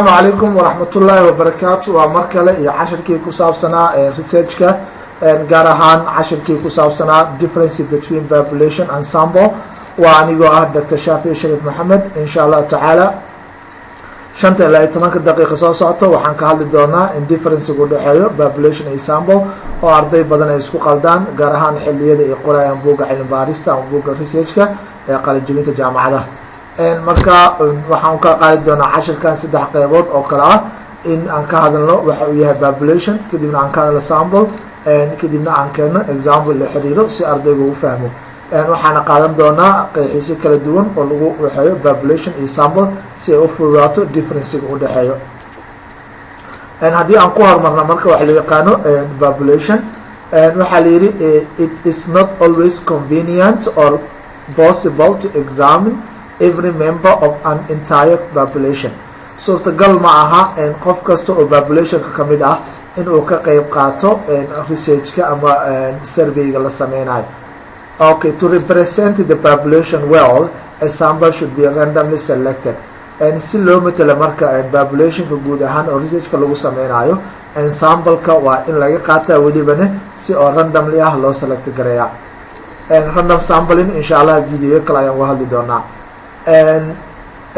السلام عليكم ورحمة الله وبركاته ومركلة عشركي كسابسنا researchka gaar ahaan cashirkii ku saabsanaa difference between population and sample waa anigoo ah Dr. Shafi Sharif Mohamed insha Allah taala 5 ilaa 10 daqiiqo soo socoto waxaan ka hadli doonaa in difference u dhaxeeyo population iyo sample oo arday badan ay isku qaldaan gaar ahaan xilliyada ay qorayaan buugga cilmi baarista ama buugga researchka ee qalin-jabinta jaamacadaha marka waxaan ka qaadi doonaa cashirkan 3 qaybood oo kala ah in aan ka hadalno waxa uu yahay population kadibna aan ka hadalno sample kadibna aan keeno example la xiriiro si ardaygu u fahmo waxaana qaadan doonaa qeexisyo kala duwan oo lagu waxeeyo population iyo sample si ay u fududaato difference-ga u dhaxeeyo haddii aan ku hormarno marka waxa la yaqaano population waxaa la yidhi it is not always convenient or possible to examine every member of an entire population suurtagal ma aha qof kasta oo populationka ka mid ah in uu ka qayb qaato researchka ama surveyga la sameynayo okay to represent the population well a sample should be randomly selected si loo matalo marka populationka guud ahaan oo researchka lagu sameynayo sampleka waa in laga qaataa welibana si oo randomly ah loo select gareeya random sampling insha Allah video kale ayaan uga hadli doonaa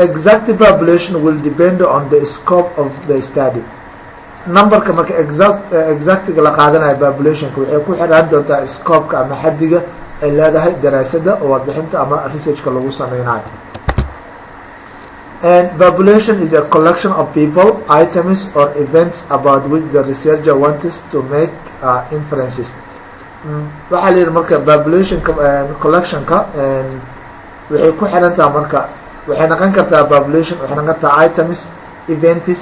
exact population will depend on the scope of the study numberka marka exactga la qaadanayo populationka waxay ku xiraan doontaa scope-ka ama xadiga ay leedahay daraasada oo warbixinta ama researchka lagu sameynayo population is a collection of people, items or events about which the researcher wants to make inferences waxaa la yidhi marka populationka collectionka waxay ku xirantaha marka waxay noqon kartaa population waxay noqon kartaa items events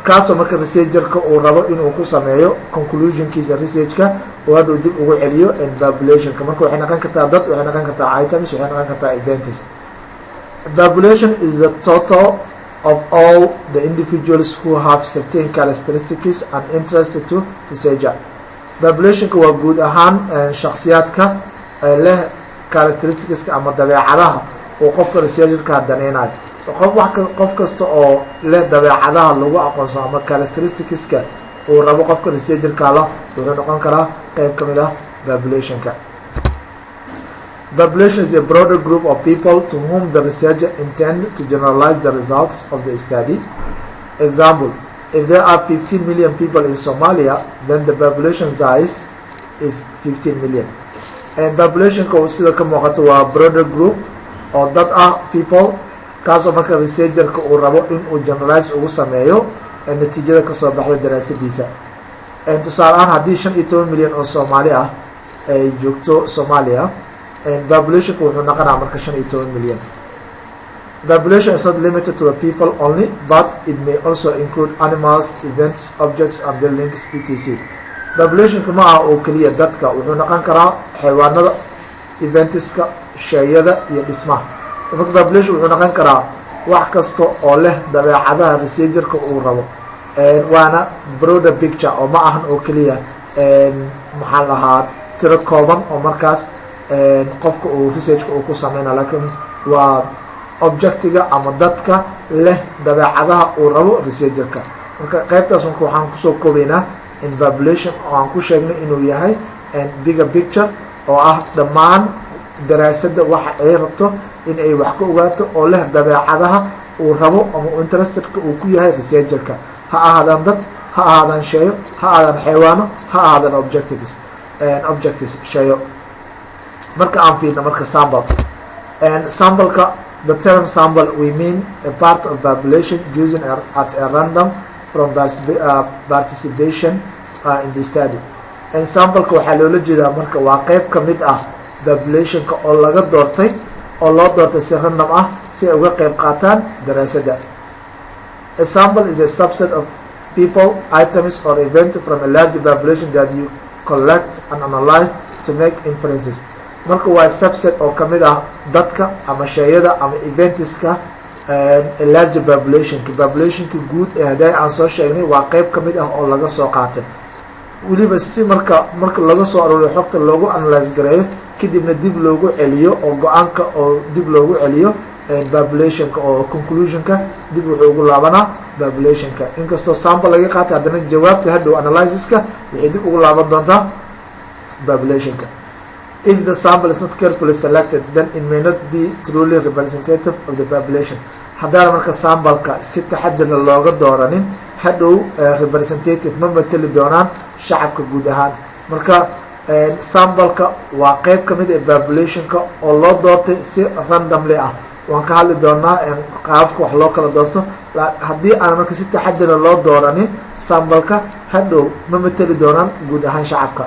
kaasoo marka researcherka uu rabo inuu ku sameeyo conclusionkiisa researchka oo haduu dib ugu celiyo populationka marka waxay noqon kartaa dad waxay noqon kartaa items waxay noqon kartaa events population is the total of all the individuals who have certain characteristics and interest to researcher populationka waa guud ahaan shakhsiyaadka leh characteristicska ama dabeecadaha oo qofka researcherka daneynayo qof kasta oo leh dabeecadaha lagu aqoonsado ama characteristicska uu rabo qofka researcherka la wuxuu noqon karaa qayb ka mid ah populationka population is a broader group of people to whom the researcher intends to generalize the results of the study example if there are 15 million people in Somalia then the population size is 15 million populationka sida ka muuqato waa broader group oo dad ah people kaasoo marka researcherka uu rabo in uu generalize ugu sameeyo natiijada kasoo baxda daraasadiisa tusaale ahaan haddii 15 milyan oo Soomaali ah ay joogto Soomaaliya populationka wuxuu noqonaa marka 15 milyan population is not limited to the people only but it may also include animals events objects and buildings etc populationka ma aha oo kaliya dadka wuxuu noqon karaa xayawaanada eventska shayada iyo dhismaha marka population wuxuu noqon karaa wax kasta oo leh dabeecadaha researcherka uu rabo waana broader picture oo ma ahan oo kaliya maxaa lahaa tiro kooban oo markaas qofka uu researchka uu ku sameynayo laakiin waa objectiga ama dadka leh dabeecadaha uu rabo researcherka marka qaybtaas marka waxaan kusoo koobaynaa in population oo aan ku sheegnay inuu yahay bigger picture oo ah dhammaan daraasada waxa ay rabto in ay wax ka ogaato oo leh dabeecadaha uu rabo ama interestedka uu ku yahay researcherka ha ahaadaan dad ha ahaadaan shayo ha ahaadaan xayawaano ha ahaadaan objectives shayo marka aan fiirno marka sampleka the term sample we mean a part of population using at a random from participation in the study sampleka waxaa loola jeedaa marka waa qayb ka mid ah populationka oo laga doortay oo loo doortay si random ah si ay uga qayb qaataan daraasada a sample is a subset of people items or event from a large population that you collect and analyze to make inferences marka waa subset oo ka mid ah dadka ama shayada ama eventska large populationka guud ee haday aan soo sheegnay waa qayb ka mid ah oo laga soo qaatay weliba si marka laga soo arooriyo xogta loogu analyze gareeyo kadibna dib loogu celiyo oo go-aanka oo dib loogu celiyo populationka oo conclusionka dib wuxuu ugu laabanaa populationka inkastoo sample laga qaatay haddana jawaabta hadhow analysiska waxay dib ugu laaban doontaa populationka. If the sample is not carefully selected, then it may not be truly representative of the population. haddaan marka sambalka si taxadir looga dooranin hadhow representative ma mateli doonaan shacabka guud ahaan. Marka sambalka waa qayb ka mid ah populationka oo loo doortay si randomly ah. waan ka hadli doonaa qaabka wax loo kala doorto haddii aan marka si taxadir loo dooranin sambalka hadhow ma mateli doonaan guud ahaan shacabka.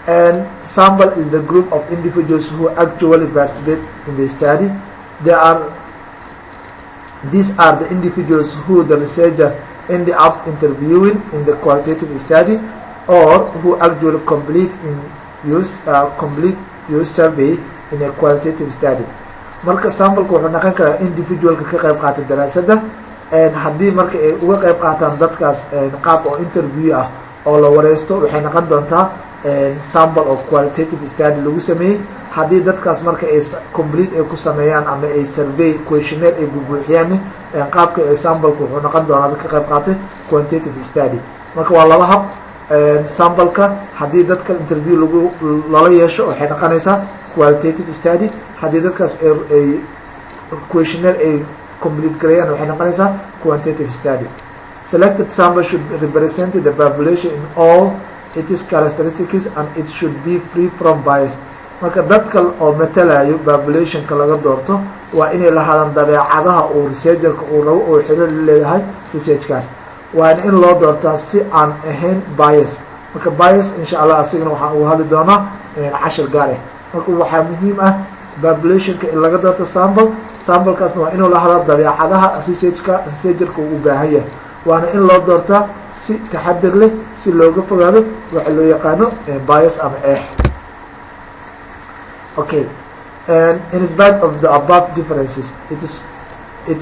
And sample is the group of individuals who actually participate in the study. These are the individuals who the researcher ended up interviewing in the qualitative study, or who actually complete use survey in a qualitative study. Marka sample wuxuu noqon karaa individualka ka qayb qaata daraasadda haddii marka ay uga qayb qaataan dadkaas qaab oo interview ah oo la wareysto waxay noqon doontaa sample of qualitative study lagu sameeyey. haddii dadkaas marka ay complete ay ku sameeyaan ama ay survey questionnaire ay buuxiyaan qaabka ay sample-ku wuxuu noqon doonaa dadka qayb qaatay quantitative study. marka waa laba hab. sample-ka haddii dadka interview lala yeesho waxay noqonaysaa qualitative study. haddii dadkaas ay questionnaire ay complete gareeyaan waxay noqonaysaa quantitative study. Selected sample should represent the population in all its characteristics and it should be free from bias. marka dadka oo matalayo populationka laga doorto waa inay lahaadaan dabeecadaha uu researcherka uu rabo oo xiriir leeyahay researchkaas. waana in loo doortaa si aan ahayn bias. marka bias insha Allah asigana waxaan uga hadli doonaa cashir gaar ah. marka waxaa muhiim ah populationka in laga doorto samplekaasna waa inuu lahadaa dabeecadaha researcherka uu u baahan yahay. waana in loo doortaa si taxadir leh si looga fogaado waxa loo yaqaano bias ama eex. Okay, and in spite of the above differences, it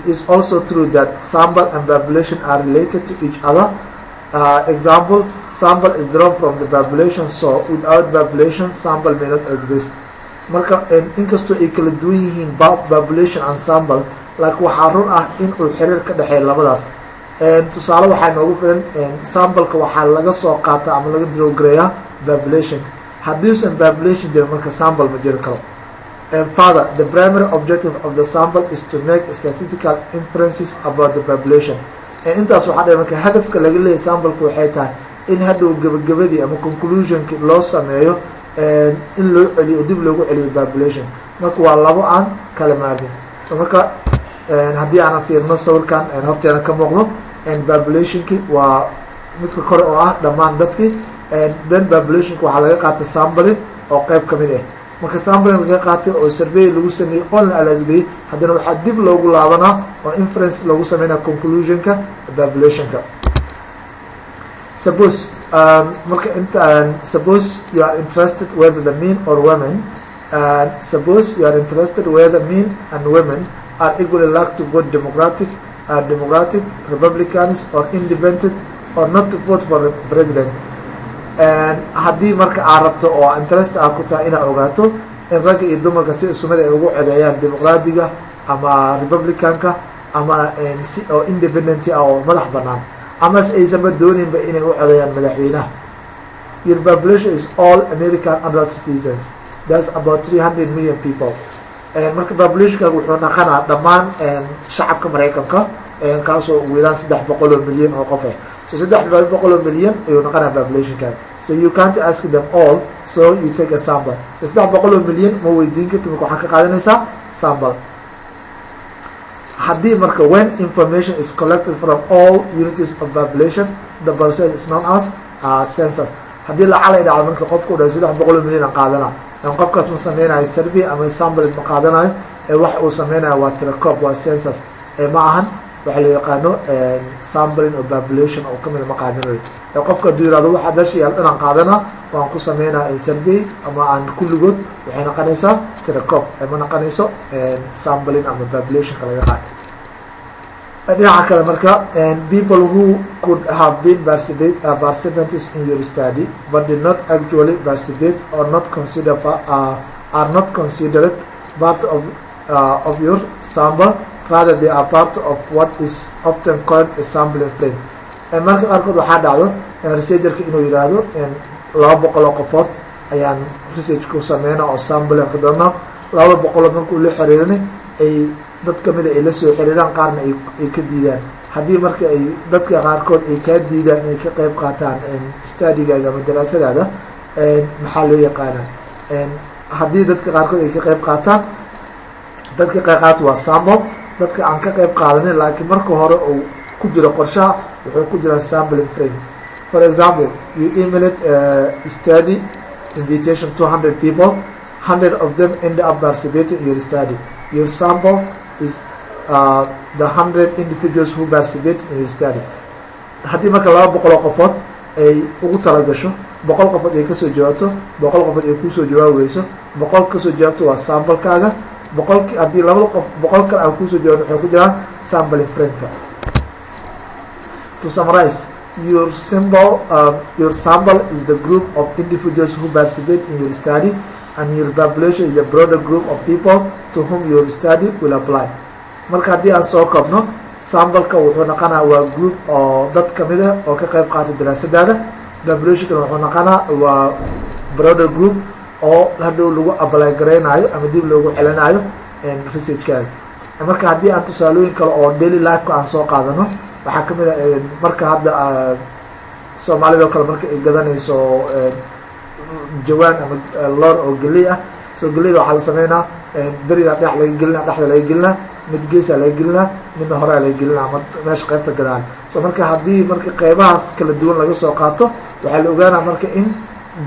is also true that sample and population are related to each other. Example, sample is drawn from the population, so without population, sample may not exist. Marka inkastoo ay kala duwan yihiin population and sample, like waxaa run ah in uu xiriir ka dhexeeyo labadaas. tusaale waxaa noogu filan sambalka waxaa laga soo qaata ama laga drowgareeyaa population. haddiiusan population jirin marka sample ma jiri karo. Further, the primary objective of the sample is to make statistical inferences about the population. intaas waxaa dheer marka hadafka laga leeyahay sambalku waxay tahay in hadhow gabagabadii ama conclusionki loo sameeyo in loo celiyo dib loogu celiyo population. marka waa labo aan kala maarmin. marka haddii aanan fiirno sawirkan horteena ka muuqdo populationki waa midka kore oo ah dhammaan dadkii. then populationka waxaa laga qaatay sampling oo qayb ka mid ah. marka sampling laga qaatay oo survey lagu sameeyey oo la alaasgeliyey haddana waxaa dib loogu laabanaa oo inference loogu sameynaa conclusionka populationka. Suppose suppose you are interested whether the men or women suppose you are interested whether men and women are equally likely to vote Democratic, Republicans or Independent or not to vote for the president. haddii marka aad rabto oo interest ku tahay inaad ogaato in ragga iyo dumarka si isumada ay ugu codeeyaan dimuqraadiga ama republicanka ama si oo independent ah oo madax banaan ama aysanba dooninba inay u codeeyaan madaxweynaha. Your population is all American adult citizens. That's about 300 million people. marka populationka wuxuu noqonaa dhammaan shacabka Mareykanka kaasoo ugu yaraan 300 milyan oo qof ah. So 300 million ayuu noqonaa populationka. So you can't ask them all, so you take a sample. So 300 million ma weydiin kartid marka waxaan ka qaadanaysaa sample. haddii marka when information is collected from all unities of population, the process is known as census. haddii lacala ay dhacdo marka qofku dhahay 300 milyan qaadana qofkaas ma sameynayo survey ama sample ma qaadanayo wax uu sameynayo waa tirakoob, waa census ma ahan waxa la yaqaano sampling of population oo kamid ma qaadanayo. qofka haduu yiraahdo waxa dashi inaan qaadana waan ku sameynaa survey ama aan kulligood waxay noqonaysaa tirakoob ma noqonayso sampling ama population kala qaad. dhinaca kale marka people who could have been participants in your study but did not actually participate or are not considered part of of your sample, rather they are part of what is often called a sampling frame. marka qaarkood waxaa dhacdo researcherka inuu yiraahdo 200 qofood ayaan research ku sameeyna oo sampling ka doona 200 markuu la xiriirinay ay dad kamid ay la soo xiriiraan qaarna ay ka diidaan. haddii marka ay dadka qaarkood ay ka diidaan ay ka qayb qaataan study-gaaga ama daraasadaada maxaa loo yaqaanaa haddii dadka qaarkood ay ka qayb qaataan dadka qaarkood waa sample, dadka aan ka qayb qaadanin laakiin marka hore uu ku jiro qorshaha wuxuu ku jira sampling frame. For example, you emailed a study invitation to 100 people, 100 of them end up participating in your study. Your sample is the 100 individuals who participate in your study. haddii marka 200 qofood ay ugu talagasho 100 qofood ay kasoo jawaabto 100 qofood ay kusoo jawaabayso 100 kasoo jawaabto waa sample-kaaga 100 haddii 2 qof 100 kale ay kusoo jawaabto waxay ku jiraan sampling frame-ka. To summarize, your sample is the group of individuals who participate in your study, and your population is a broader group of people to whom your study will apply. marka haddii aan soo koobno sample-ka wuxuu noqonaa waa group oo dad kamid ah oo ka qayb qaata daraasadaada, population-ka wuxuu noqonaa waa broader group oo hadhow lagu apply gareynayo ama dib loogu celinayo research-kaaga. marka haddii aan tusaalooyin kale oo daily life-ka aan soo qaadano waxaa kamid ah marka hadda Soomaalida kale marka ay gadanayso jawaan ama loor oo galey ah, soo galeyda waxaa la sameynaa dariga dhexda laga gelinaa, dhexda laga gelinaa, mid geesa laga gelinaa, midna hore laga gelinaa ama meesha qaybta gadaan. soo marka haddii marka qaybahaas kala duwan laga soo qaato waxaa la ogaanaa marka in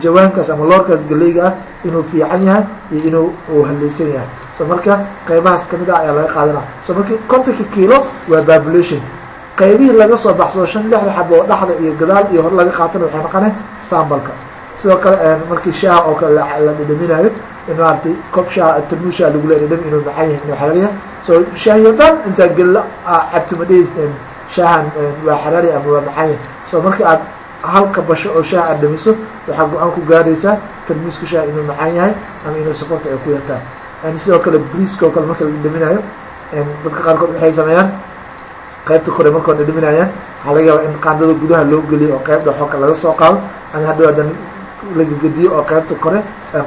jawaankaas ama loorkaas galeyga ah inuu fiican yahay iyo inuu haleysan yahay. soo marka qaybahaas kamid ah ayaa laga qaadanaa. soo marka 50 kiilo waa population, qaybihii laga soo baxsado 5-6 xabo oo dhexda iyo gadaal iyo hor laga qaatana waxay noqonay sample-ka. sidoo kale markii shaaha oo kale la dhadhaminayo in maartay koob shaaha tarmuusha lagu leeyahay inuu macaan yahay inuu xaraariya. soo shaahiyo dhan inta gal cabtimadeys shaahan waa xaraari ama waa macaan yahay. soo marka aad halka basho oo shaaha aad dhamiso waxaa go'aan ku gaaraysaa tarmuuska shaaha inuu macaan yahay ama inuu sokorta ay ku yartaa. sidoo kale briiska oo kale marka la dhadhaminayo dadka qaarkood waxay sameeyaan qaybta kore marka ay dhadhaminayaan waxaa laga yaabaa in qaandada gudaha loo geliyo oo qayb dhaxo laga soo qaado aan hadhow hadan laga gediyo oo qaybta kore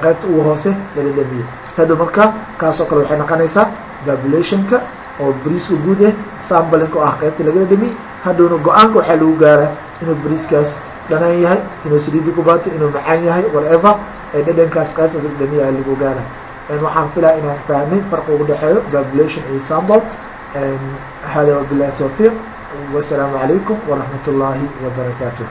qaybta ugu hoose la dhadhamiyo. hadhow marka kaasoo kale waxay noqonaysaa population-ka oo briiska guud ah, sampling oo ah qaybta laga dhadhamiyo. hadhowna go-aanka waxaa lagu gaaraa inuu briiskaas dhanaan yahay, inuu saliidi ku baato, inuu macaan yahay, whatever ay dhadhankaas qaybta laga dhadhamiyo ayaa lagu gaaraa. waxaan filaa inaan fahnay farqa ugu dhexeeyo population iyo sample. هذا وبالله التوفيق والسلام عليكم ورحمة الله وبركاته.